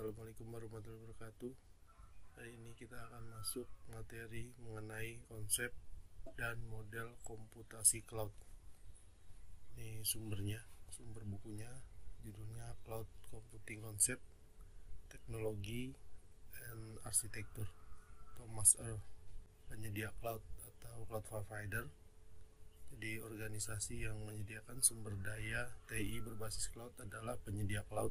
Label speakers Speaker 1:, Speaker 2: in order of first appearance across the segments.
Speaker 1: Assalamualaikum warahmatullahi wabarakatuh. Hari ini kita akan masuk materi mengenai konsep dan model komputasi cloud. Ini sumber bukunya, judulnya Cloud Computing Concept, Teknologi and Architecture, Thomas Earl, penyedia cloud atau cloud provider. Jadi organisasi yang menyediakan sumber daya TI berbasis cloud adalah penyedia cloud.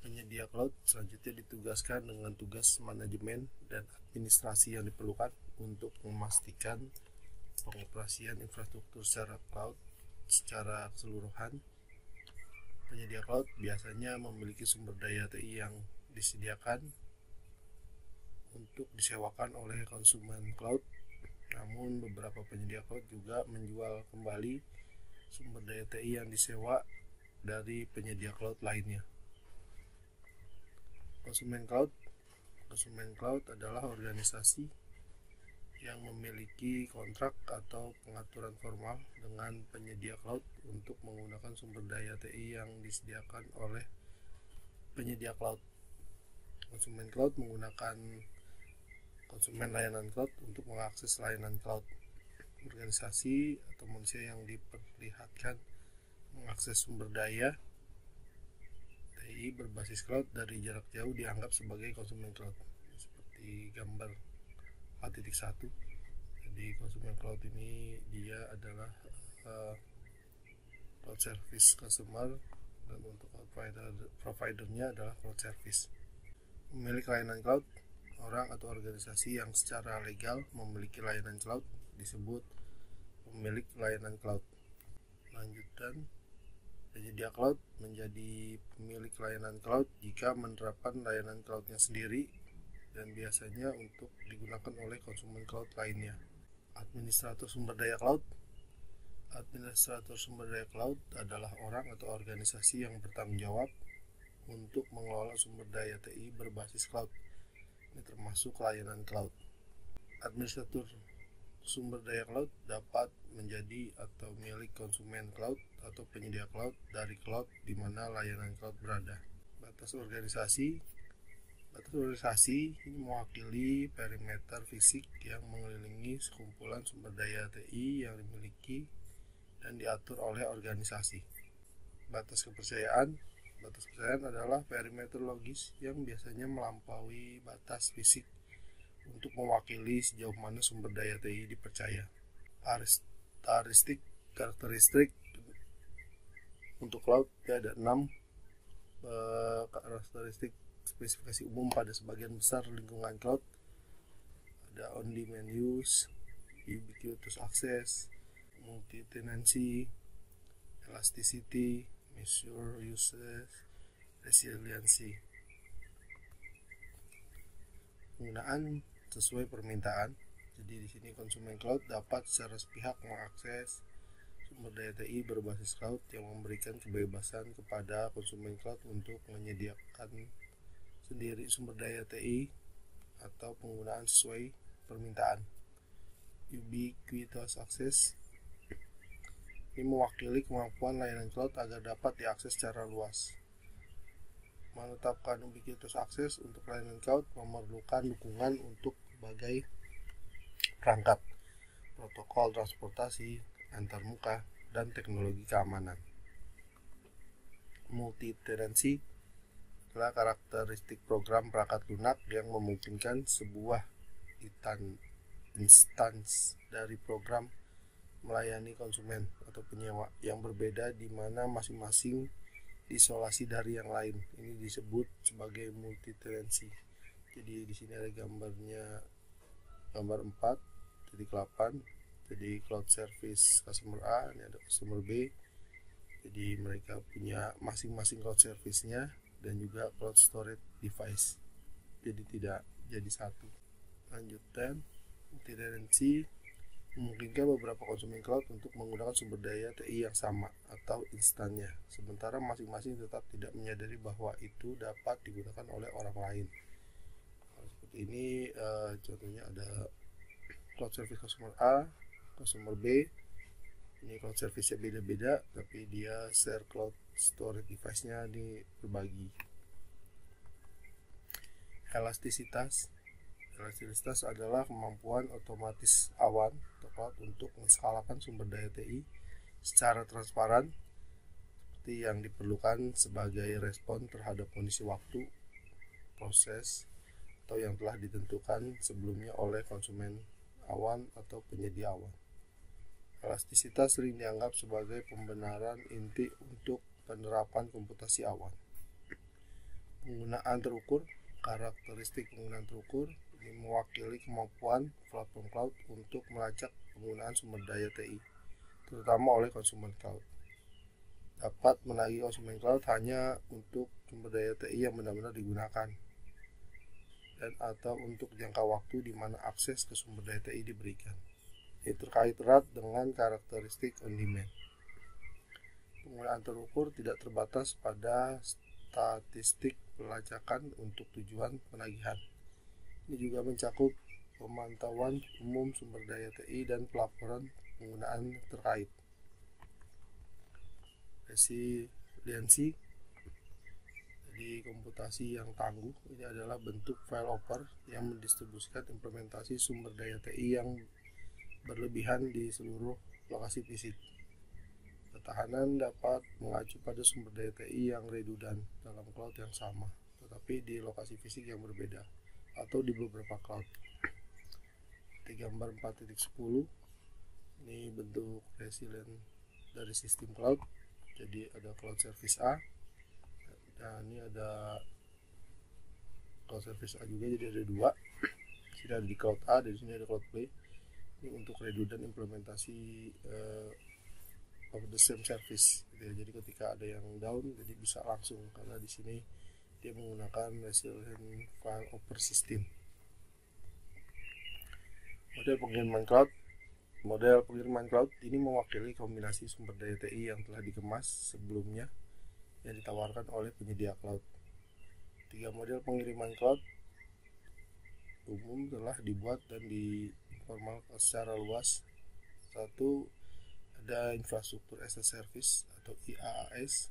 Speaker 1: Penyedia cloud selanjutnya ditugaskan dengan tugas manajemen dan administrasi yang diperlukan untuk memastikan pengoperasian infrastruktur secara cloud secara keseluruhan. Penyedia cloud biasanya memiliki sumber daya TI yang disediakan untuk disewakan oleh konsumen cloud. Namun beberapa penyedia cloud juga menjual kembali sumber daya TI yang disewa dari penyedia cloud lainnya. Konsumen cloud adalah organisasi yang memiliki kontrak atau pengaturan formal dengan penyedia cloud untuk menggunakan sumber daya TI yang disediakan oleh penyedia cloud. Konsumen cloud menggunakan konsumen layanan cloud untuk mengakses layanan cloud. Organisasi atau manusia yang diperlihatkan mengakses sumber daya TI berbasis cloud dari jarak jauh dianggap sebagai konsumen cloud, seperti gambar A.1. Jadi konsumen cloud ini dia adalah cloud service customer, dan untuk providernya adalah cloud service. Pemilik layanan cloud, orang atau organisasi yang secara legal memiliki layanan cloud disebut pemilik layanan cloud. Lanjutan, penyedia cloud menjadi pemilik layanan cloud jika menerapkan layanan cloudnya sendiri dan biasanya untuk digunakan oleh konsumen cloud lainnya. Administrator sumber daya cloud. Administrator sumber daya cloud adalah orang atau organisasi yang bertanggung jawab untuk mengelola sumber daya TI berbasis cloud. Ini termasuk layanan cloud. Administrator sumber daya cloud dapat menjadi atau milik konsumen cloud atau penyedia cloud dari cloud di mana layanan cloud berada. Batas organisasi ini mewakili perimeter fisik yang mengelilingi sekumpulan sumber daya TI yang dimiliki dan diatur oleh organisasi. Batas kepercayaan adalah perimeter logis yang biasanya melampaui batas fisik untuk mewakili sejauh mana sumber daya TI dipercaya. Karakteristik untuk cloud ada 6 karakteristik spesifikasi umum pada sebagian besar lingkungan cloud. Ada on-demand use, ubiquitous access, multi-tenancy, elasticity, measure usage, resiliency. Penggunaan sesuai permintaan. Jadi di sini konsumen cloud dapat secara sepihak mengakses sumber daya TI berbasis cloud yang memberikan kebebasan kepada konsumen cloud untuk menyediakan sendiri sumber daya TI atau penggunaan sesuai permintaan. Ubiquitous access ini mewakili kemampuan layanan cloud agar dapat diakses secara luas. Menetapkan ubiquitous access untuk layanan cloud memerlukan dukungan untuk berbagai perangkat, protokol transportasi antarmuka, dan teknologi keamanan. Multi-tenancy adalah karakteristik program perangkat lunak yang memungkinkan sebuah instans dari program melayani konsumen atau penyewa yang berbeda di mana masing-masing diisolasi dari yang lain. Ini disebut sebagai multi-tenancy. Jadi di sini ada gambarnya, gambar 4.8. Jadi cloud service customer A, ini ada customer B. Jadi mereka punya masing-masing cloud service-nya dan juga cloud storage device. Jadi tidak jadi satu. Lanjutan, multi-tenancy memungkinkan beberapa konsumen cloud untuk menggunakan sumber daya TI yang sama atau instannya, sementara masing-masing tetap tidak menyadari bahwa itu dapat digunakan oleh orang lain. Seperti ini contohnya ada cloud service customer A, customer B. Ini cloud service-nya beda-beda, tapi dia share cloud storage device-nya berbagi. Elastisitas adalah kemampuan otomatis awan atau cloud untuk menskalakan sumber daya TI secara transparan seperti yang diperlukan sebagai respon terhadap kondisi waktu, proses, atau yang telah ditentukan sebelumnya oleh konsumen awan atau penyedia awan. Elastisitas sering dianggap sebagai pembenaran inti untuk penerapan komputasi awan. Penggunaan terukur. Karakteristik penggunaan terukur ini mewakili kemampuan platform cloud untuk melacak penggunaan sumber daya TI, terutama oleh konsumen cloud. Dapat menagih konsumen cloud hanya untuk sumber daya TI yang benar-benar digunakan dan atau untuk jangka waktu di mana akses ke sumber daya TI diberikan. Ini terkait erat dengan karakteristik on demand. Penggunaan terukur tidak terbatas pada statistik pelacakan untuk tujuan penagihan. Ini juga mencakup pemantauan umum sumber daya TI dan pelaporan penggunaan terkait. Resiliensi. Jadi komputasi yang tangguh ini adalah bentuk failover yang mendistribusikan implementasi sumber daya TI yang berlebihan di seluruh lokasi fisik. Ketahanan dapat mengacu pada sumber daya TI yang redundan dalam cloud yang sama, tetapi di lokasi fisik yang berbeda atau di beberapa cloud. Di gambar 4.10 ini bentuk resilient dari sistem cloud. Jadi ada cloud service A, dan ini ada cloud service A juga, jadi ada dua. Di sini ada di cloud A, di sini ada cloud B. Ini untuk redundant implementasi of the same service gitu ya. Jadi ketika ada yang down jadi bisa langsung, karena di sini dia menggunakan resilient file over system. Model pengiriman cloud ini mewakili kombinasi sumber daya TI yang telah dikemas sebelumnya yang ditawarkan oleh penyedia cloud. 3 model pengiriman cloud umum telah dibuat dan diformalkan secara luas. Satu, ada infrastruktur as a service atau IaaS.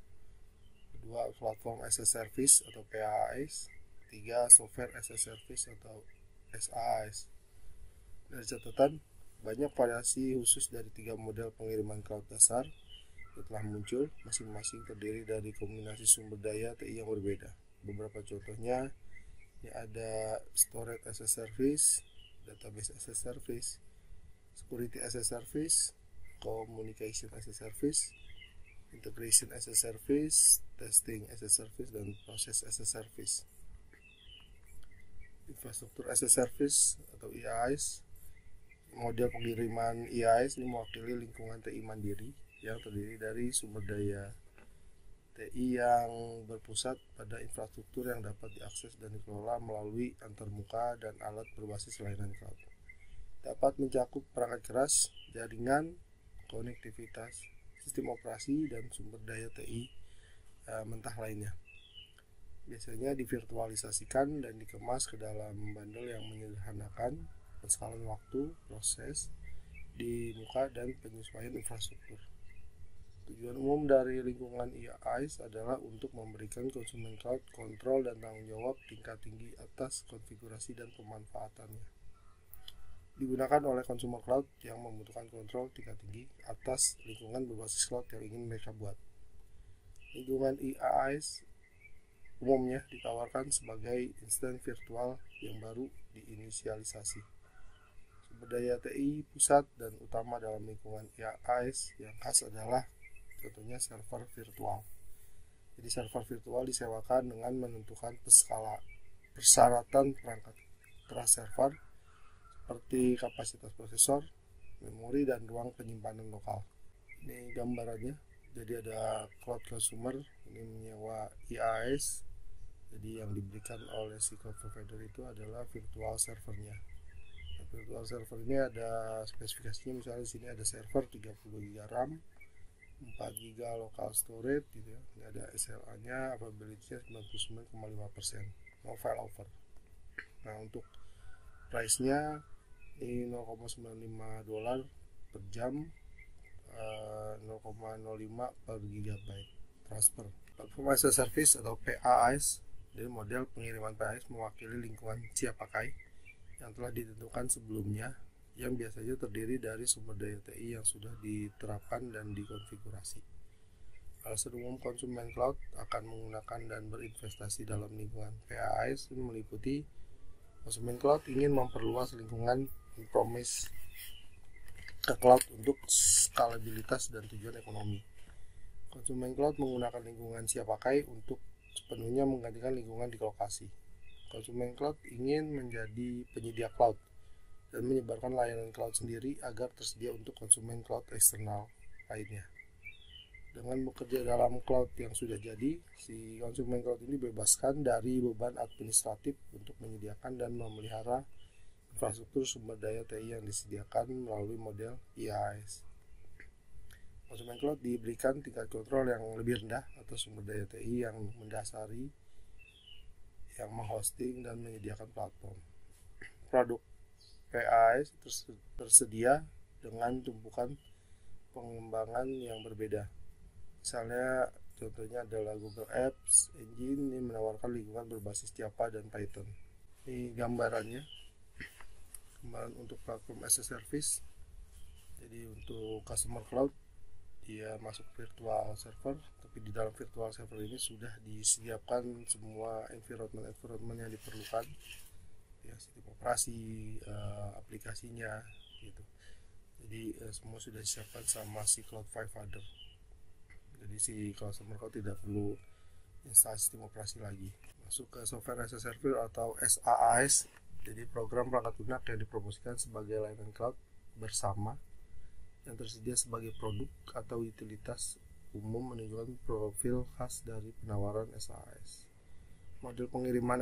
Speaker 1: Kedua, platform as a service atau PaaS. 3, software as a service atau SaaS. Dari catatan, banyak variasi khusus dari 3 model pengiriman cloud dasar yang telah muncul, masing-masing terdiri dari kombinasi sumber daya TI yang berbeda. Beberapa contohnya, ini ada storage as a service, database as a service, security as a service, communication as a service, integration as a service, testing as a service, dan process as a service. Infrastruktur as a service atau IaaS. Model pengiriman IaaS ini mewakili lingkungan TI mandiri yang terdiri dari sumber daya TI yang berpusat pada infrastruktur yang dapat diakses dan dikelola melalui antarmuka dan alat berbasis layanan cloud. Dapat mencakup perangkat keras, jaringan, konektivitas, sistem operasi, dan sumber daya TI mentah lainnya. Biasanya divirtualisasikan dan dikemas ke dalam bundle yang menyederhanakan penskalan waktu, proses di muka, dan penyesuaian infrastruktur. Tujuan umum dari lingkungan IaaS adalah untuk memberikan konsumen cloud kontrol dan tanggung jawab tingkat tinggi atas konfigurasi dan pemanfaatannya. Digunakan oleh konsumen cloud yang membutuhkan kontrol tingkat tinggi atas lingkungan berbasis cloud yang ingin mereka buat. Lingkungan IaaS umumnya ditawarkan sebagai instan virtual yang baru diinisialisasi. Sumber daya TI pusat dan utama dalam lingkungan IaaS yang khas adalah contohnya server virtual. Jadi server virtual disewakan dengan menentukan persyaratan perangkat keras server seperti kapasitas prosesor, memori, dan ruang penyimpanan lokal. Ini gambarannya. Jadi ada cloud consumer, ini menyewa IaaS. Jadi yang diberikan oleh si cloud provider itu adalah virtual servernya. Nah, virtual server ini ada spesifikasinya, misalnya di sini ada server 30 GB RAM, 4 GB local storage gitu ya. Ini ada SLA-nya, availability-nya 99,5%. No failover. Nah, untuk price-nya ini $0,95 per jam, 0,05 per gigabyte transfer. Platform as a service atau PaaS Jadi model pengiriman PAS mewakili lingkungan siap pakai yang telah ditentukan sebelumnya, yang biasanya terdiri dari sumber daya TI yang sudah diterapkan dan dikonfigurasi. Alasan umum konsumen cloud akan menggunakan dan berinvestasi dalam lingkungan PaaS meliputi konsumen cloud ingin memperluas lingkungan on-premise ke cloud untuk skalabilitas dan tujuan ekonomi. Konsumen cloud menggunakan lingkungan siap pakai untuk sepenuhnya menggantikan lingkungan di lokasi. Konsumen cloud ingin menjadi penyedia cloud dan menyebarkan layanan cloud sendiri agar tersedia untuk konsumen cloud eksternal lainnya. Dengan bekerja dalam cloud yang sudah jadi, si konsumen cloud ini bebaskan dari beban administratif untuk menyediakan dan memelihara infrastruktur sumber daya TI yang disediakan melalui model IaaS. Konsumen cloud diberikan tingkat kontrol yang lebih rendah atas sumber daya TI yang mendasari, yang menghosting dan menyediakan platform. Produk PaaS tersedia dengan tumpukan pengembangan yang berbeda. Misalnya, contohnya adalah Google Apps Engine ini menawarkan lingkungan berbasis Java dan Python. Ini gambarannya, gambaran untuk platform as a service. Jadi untuk customer cloud, dia masuk virtual server, tapi di dalam virtual server ini sudah disediakan semua environment yang diperlukan, ya, sistem operasi, aplikasinya, gitu. Jadi semua sudah disiapkan sama si cloud provider. Jadi si customer cloud tidak perlu install sistem operasi lagi. Masuk ke software as a service atau SaaS. Jadi program perangkat lunak yang dipromosikan sebagai layanan cloud bersama yang tersedia sebagai produk atau utilitas umum menunjukkan profil khas dari penawaran SaaS. Model pengiriman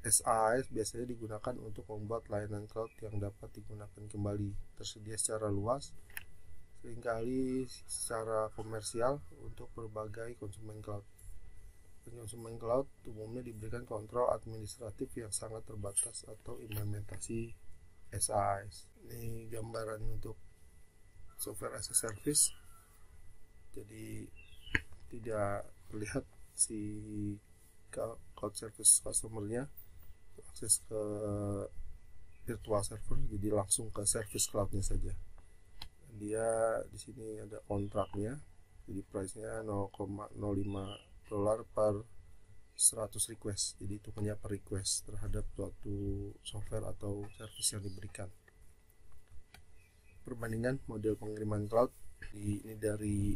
Speaker 1: SaaS biasanya digunakan untuk membuat layanan cloud yang dapat digunakan kembali, tersedia secara luas, seringkali secara komersial untuk berbagai konsumen cloud. Konsumen cloud umumnya diberikan kontrol administratif yang sangat terbatas atau implementasi SaaS. Ini gambaran untuk software as a service. Jadi tidak terlihat si cloud service customernya akses ke virtual server, jadi langsung ke service cloudnya saja. Dia di sini ada kontraknya, jadi price-nya $0,05 per 100 request, jadi hitungannya per request terhadap suatu software atau service yang diberikan. Perbandingan model pengiriman cloud ini dari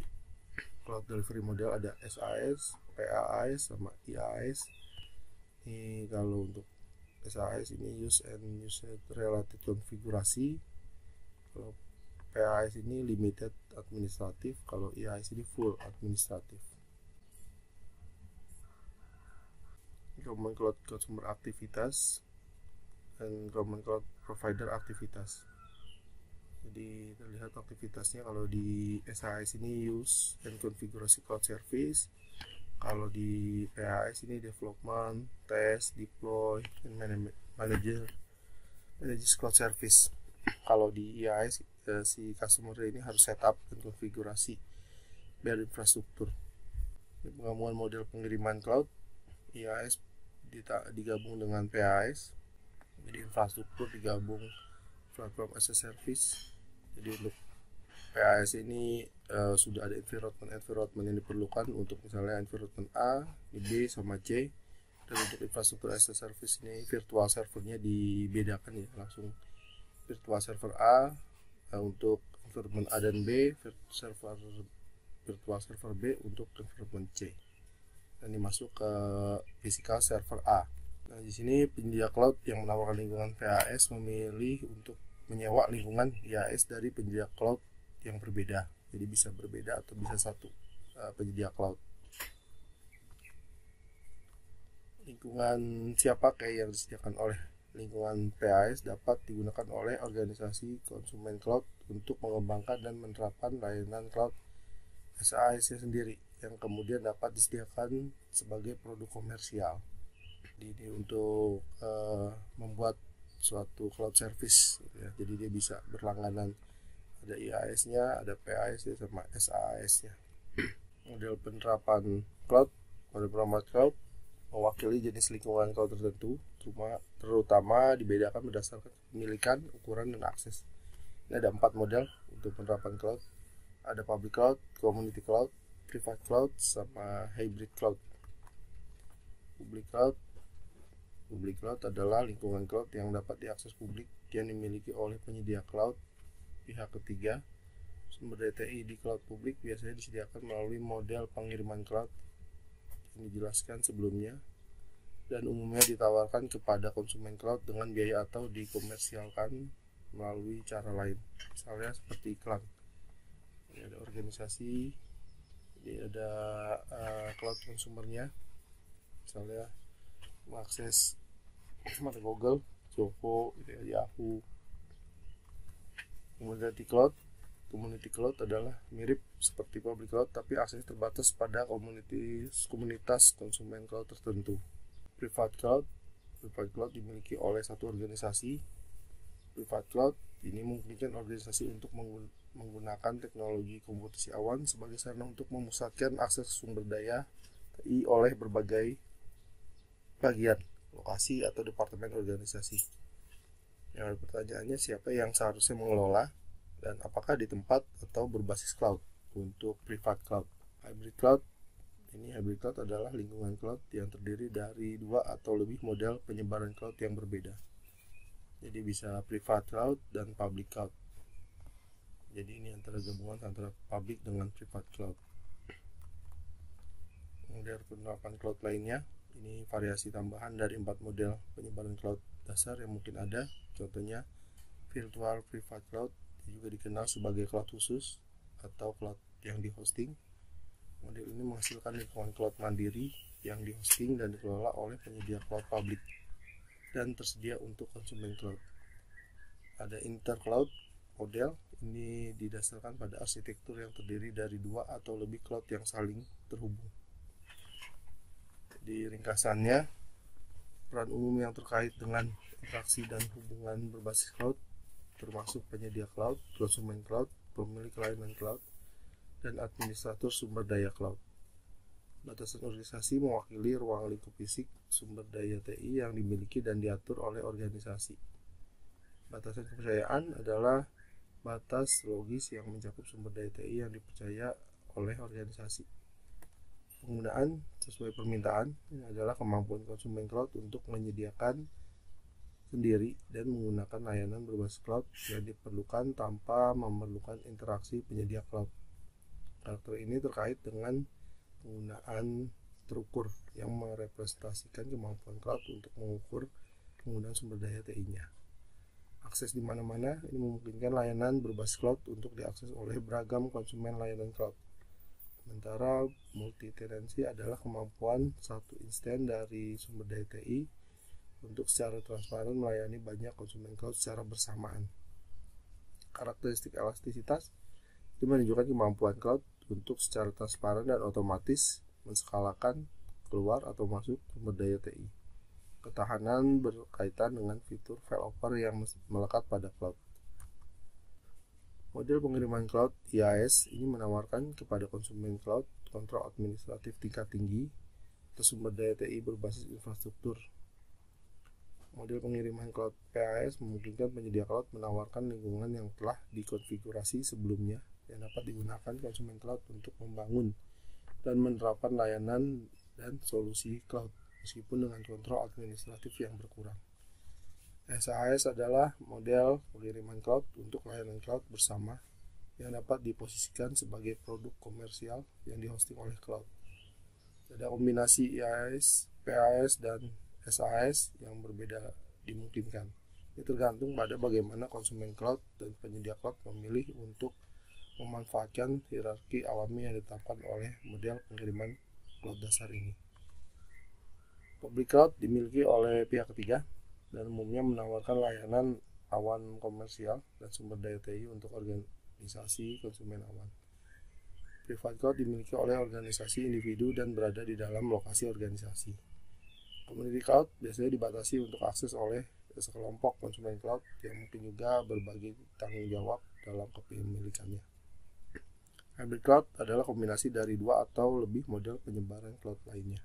Speaker 1: cloud delivery model ada SaaS, PaaS sama IaaS. Ini kalau untuk SaaS ini use and use related konfigurasi, kalau PaaS ini limited administratif, kalau IaaS ini full administratif. Common Cloud Consumer aktivitas dan Common Cloud Provider aktivitas. Jadi terlihat aktivitasnya kalau di SaaS ini use dan konfigurasi cloud service, kalau di PaaS ini development, test, deploy, dan manage cloud service. Kalau di IaaS si customer ini harus setup dan konfigurasi bare infrastruktur. Penggabungan model pengiriman cloud IaaS digabung dengan PaaS, jadi infrastruktur digabung platform as a service. Jadi untuk PaaS ini sudah ada environment yang diperlukan untuk misalnya environment A, B, sama C. Dan untuk infrastruktur as a service ini virtual servernya dibedakan ya, langsung virtual server A untuk environment A dan B, virtual server B untuk environment C. Dan dimasuk ke physical server A. Nah, di sini penyedia cloud yang menawarkan lingkungan PaaS memilih untuk menyewa lingkungan IaaS dari penyedia cloud yang berbeda. Jadi bisa berbeda atau bisa satu penyedia cloud. Lingkungan siap pakai yang disediakan oleh lingkungan PaaS dapat digunakan oleh organisasi konsumen cloud untuk mengembangkan dan menerapkan layanan cloud SaaS sendiri yang kemudian dapat disediakan sebagai produk komersial. Jadi untuk membuat suatu cloud service gitu ya. Jadi dia bisa berlangganan, ada IaaS-nya, ada PaaS-nya, sama SaaS-nya. Model penerapan cloud, model penerapan cloud mewakili jenis lingkungan cloud tertentu, terutama dibedakan berdasarkan kepemilikan, ukuran, dan akses. Ini ada 4 model untuk penerapan cloud. Ada public cloud, community cloud, private cloud, sama hybrid cloud. Public cloud adalah lingkungan cloud yang dapat diakses publik yang dimiliki oleh penyedia cloud pihak ketiga. Sumber daya TI di cloud publik biasanya disediakan melalui model pengiriman cloud yang dijelaskan sebelumnya, dan umumnya ditawarkan kepada konsumen cloud dengan biaya atau dikomersialkan melalui cara lain, misalnya seperti iklan. Ini ada organisasi, ini ada cloud consumernya, misalnya mengakses Google, Zoho, Yahoo. Community cloud adalah mirip seperti public cloud, tapi akses terbatas pada komunitas konsumen cloud tertentu. Private cloud dimiliki oleh satu organisasi. Private cloud ini memungkinkan organisasi untuk menggunakan teknologi komputasi awan sebagai sarana untuk memusatkan akses sumber daya TI oleh berbagai bagian, lokasi, atau departemen organisasi. Yang ada pertanyaannya, siapa yang seharusnya mengelola dan apakah di tempat atau berbasis cloud? Untuk private cloud. Hybrid cloud adalah lingkungan cloud yang terdiri dari 2 atau lebih model penyebaran cloud yang berbeda. Jadi bisa private cloud dan public cloud. Jadi ini gabungan antara public dengan private cloud. Kemudian penerapan cloud lainnya, ini variasi tambahan dari 4 model penyebaran cloud dasar yang mungkin ada. Contohnya virtual private cloud, juga dikenal sebagai cloud khusus atau cloud yang dihosting. Model ini menghasilkan lingkungan cloud mandiri yang dihosting dan dikelola oleh penyedia cloud publik dan tersedia untuk konsumen cloud. Ada intercloud model, ini didasarkan pada arsitektur yang terdiri dari 2 atau lebih cloud yang saling terhubung. Di ringkasannya, peran umum yang terkait dengan interaksi dan hubungan berbasis cloud termasuk penyedia cloud, konsumen cloud, pemilik layanan cloud, dan administrator sumber daya cloud. Batasan organisasi mewakili ruang lingkup fisik sumber daya TI yang dimiliki dan diatur oleh organisasi. Batasan kepercayaan adalah batas logis yang mencakup sumber daya TI yang dipercaya oleh organisasi. Penggunaan sesuai permintaan ini adalah kemampuan konsumen cloud untuk menyediakan sendiri dan menggunakan layanan berbasis cloud yang diperlukan tanpa memerlukan interaksi penyedia cloud. Karakter ini terkait dengan penggunaan terukur yang merepresentasikan kemampuan cloud untuk mengukur penggunaan sumber daya TI-nya. Akses di mana-mana ini memungkinkan layanan berbasis cloud untuk diakses oleh beragam konsumen layanan cloud. Sementara multi-tenancy adalah kemampuan satu instan dari sumber daya TI untuk secara transparan melayani banyak konsumen cloud secara bersamaan. Karakteristik elastisitas itu menunjukkan kemampuan cloud untuk secara transparan dan otomatis menskalakan keluar atau masuk sumber daya TI. Ketahanan berkaitan dengan fitur failover yang melekat pada cloud. Model pengiriman cloud IaaS ini menawarkan kepada konsumen cloud kontrol administratif tingkat tinggi atas sumber daya TI berbasis infrastruktur. Model pengiriman cloud PaaS memungkinkan penyedia cloud menawarkan lingkungan yang telah dikonfigurasi sebelumnya yang dapat digunakan konsumen cloud untuk membangun dan menerapkan layanan dan solusi cloud meskipun dengan kontrol administratif yang berkurang. SaaS adalah model pengiriman cloud untuk layanan cloud bersama yang dapat diposisikan sebagai produk komersial yang dihosting oleh cloud. Ada kombinasi IaaS, PaaS, dan SaaS yang berbeda dimungkinkan. Ini tergantung pada bagaimana konsumen cloud dan penyedia cloud memilih untuk memanfaatkan hierarki alami yang ditetapkan oleh model pengiriman cloud dasar ini. Public cloud dimiliki oleh pihak ketiga dan umumnya menawarkan layanan awan komersial dan sumber daya TI untuk organisasi konsumen awan. Private cloud dimiliki oleh organisasi individu dan berada di dalam lokasi organisasi. Community cloud biasanya dibatasi untuk akses oleh sekelompok konsumen cloud yang mungkin juga berbagi tanggung jawab dalam kepemilikannya. Hybrid cloud adalah kombinasi dari 2 atau lebih model penyebaran cloud lainnya.